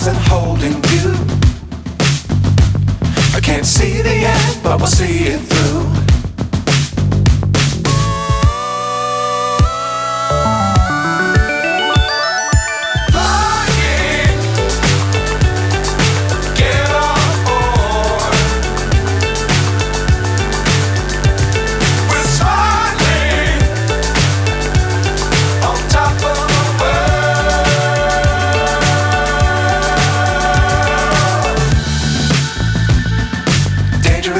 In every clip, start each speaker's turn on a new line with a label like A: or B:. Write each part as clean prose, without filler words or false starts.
A: stars and holding you. I can't see the end, but we'll see it through.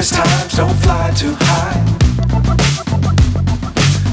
A: Times don't fly too high.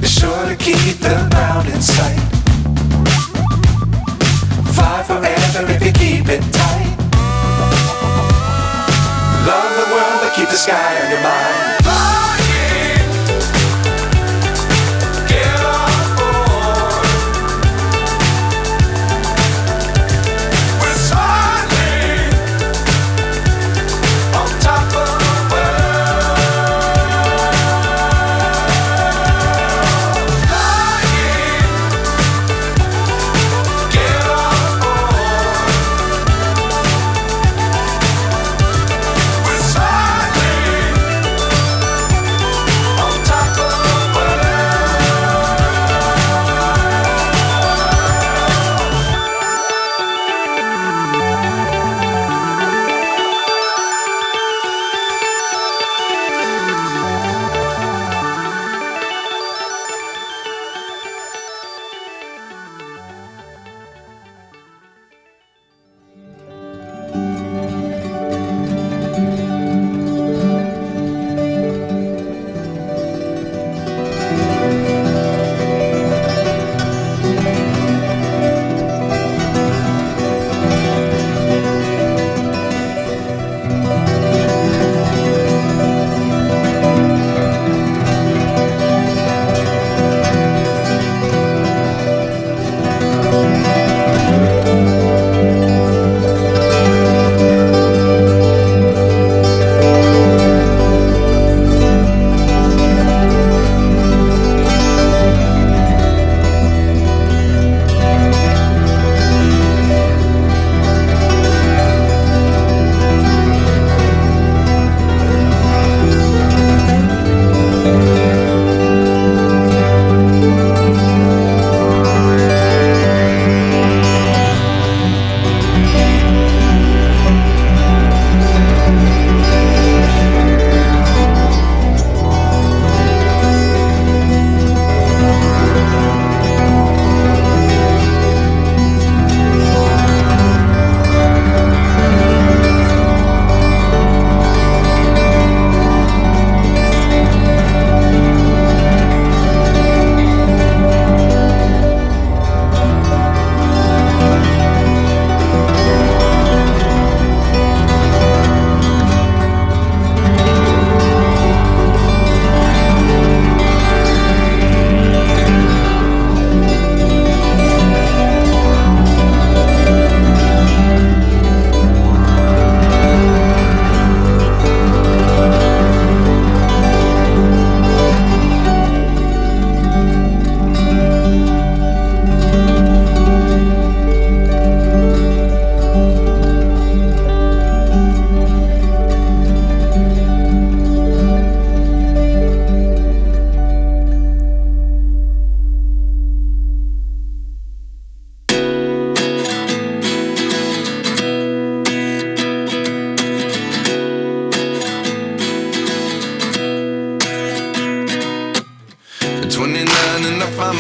A: Be sure to keep the ground in sight. Fly forever if you keep it tight. Love the world but keep the sky on your mind.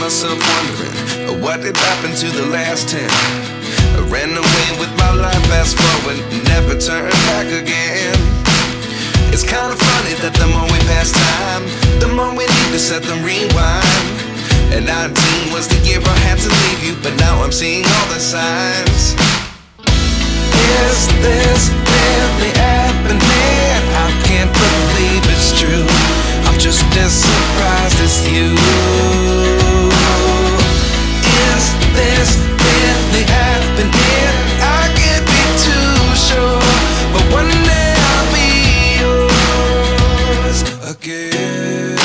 B: myself wondering what did happen to the last 10. I ran away with my life, fast forward, never turn back again. It's kinda funny that the more we pass time, the more we need to set the rewind. And 19 was the year I had to leave you, but now I'm seeing all the signs. Is this really happening? I can't believe it's true. I'm just as surprised as you. Is this really happening? I can't be too sure, but one day I'll be yours again.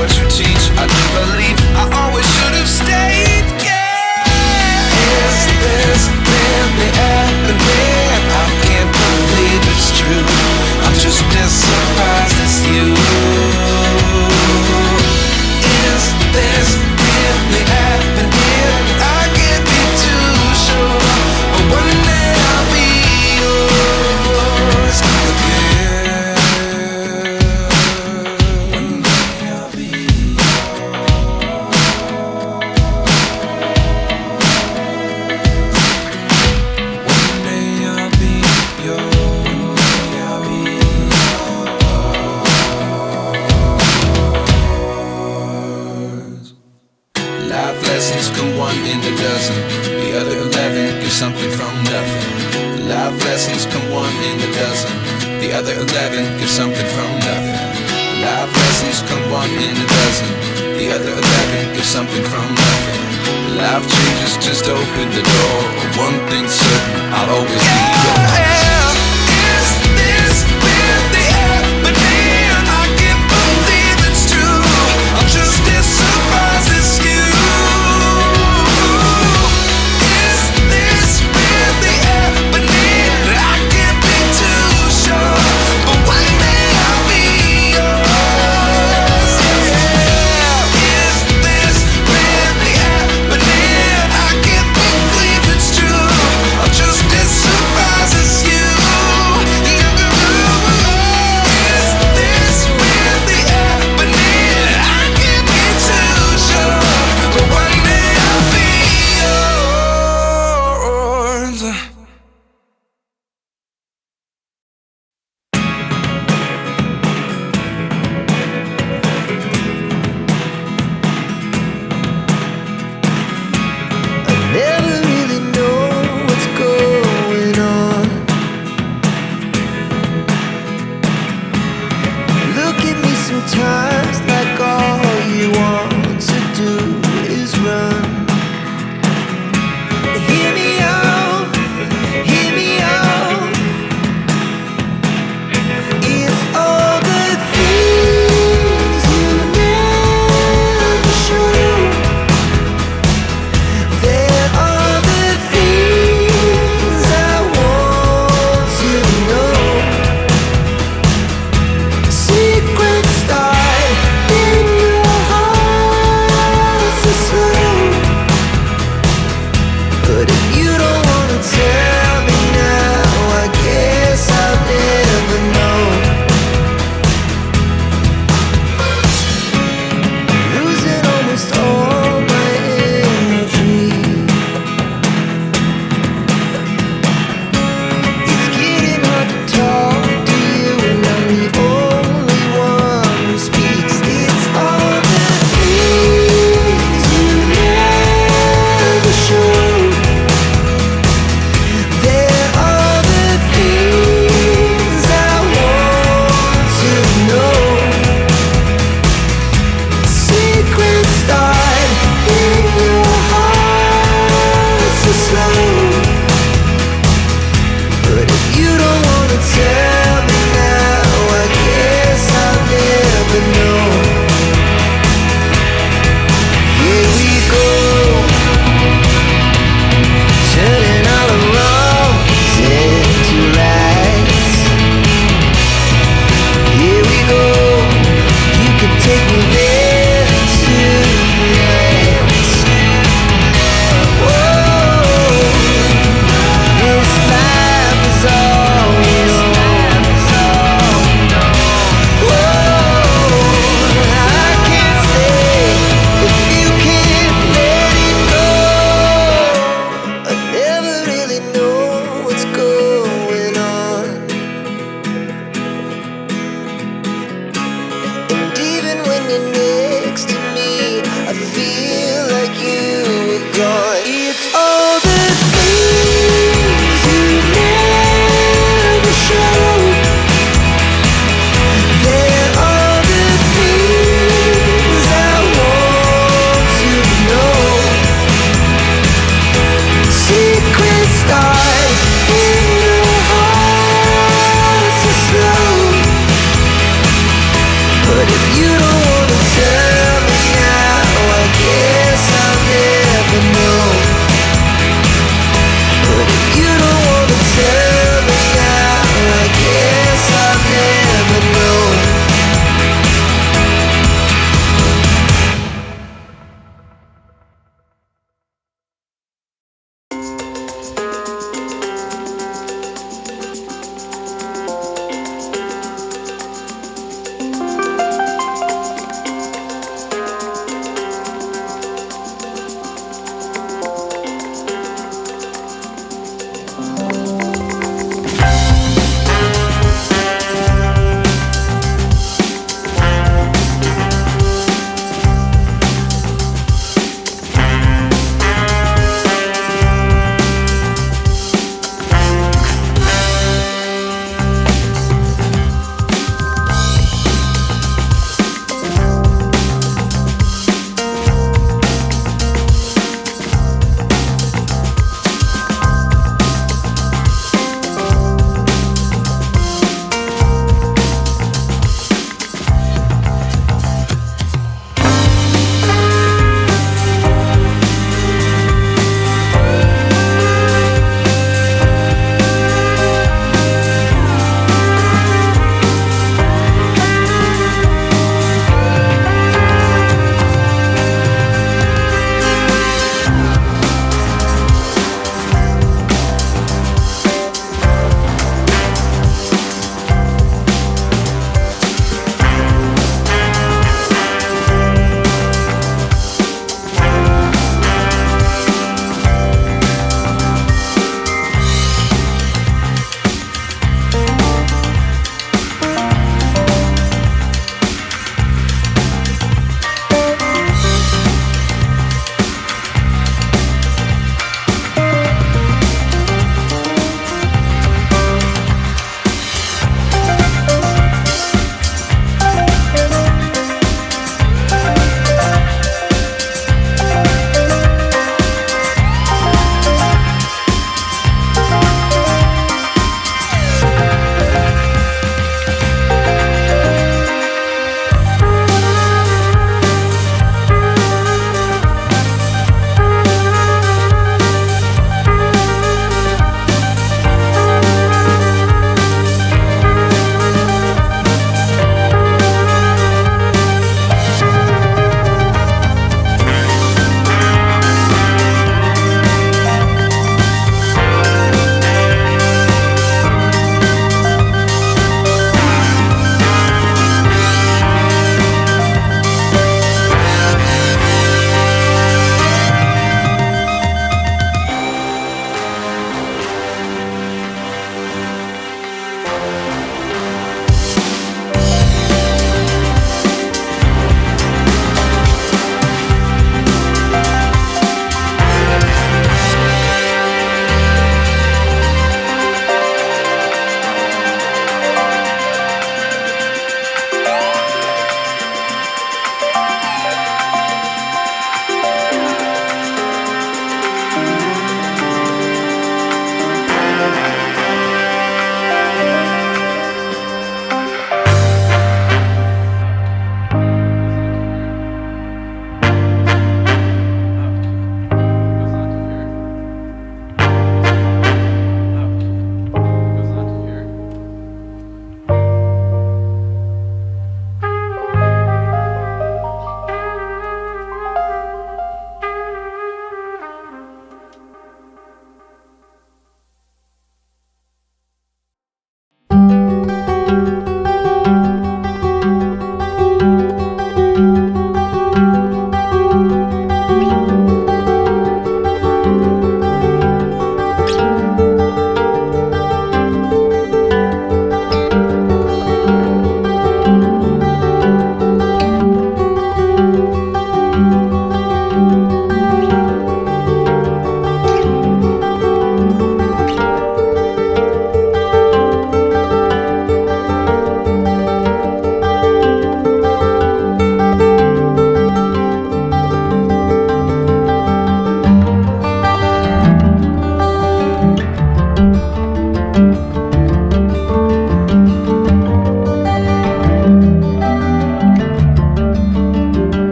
B: what you teach. I do believe I always should have stayed. Yeah. Is this really happening? I can't believe it's true. I'm just as surprised as you. Is this really happening? I can't be too sure, but one day I'll be yours again. One day I'll be Life lessons come one in a dozen. The other 11 give something from nothing. Life lessons come one in a dozen. The other 11 give something from nothing. Life lessons come one in a dozen. The other 11 give something from nothing. Life changes, just open the door. One thing's certain, I'll always be yours. Is this really happening? I can't believe it's true. I'm just as surprised as you.
C: Sometimes like all you want to do is run.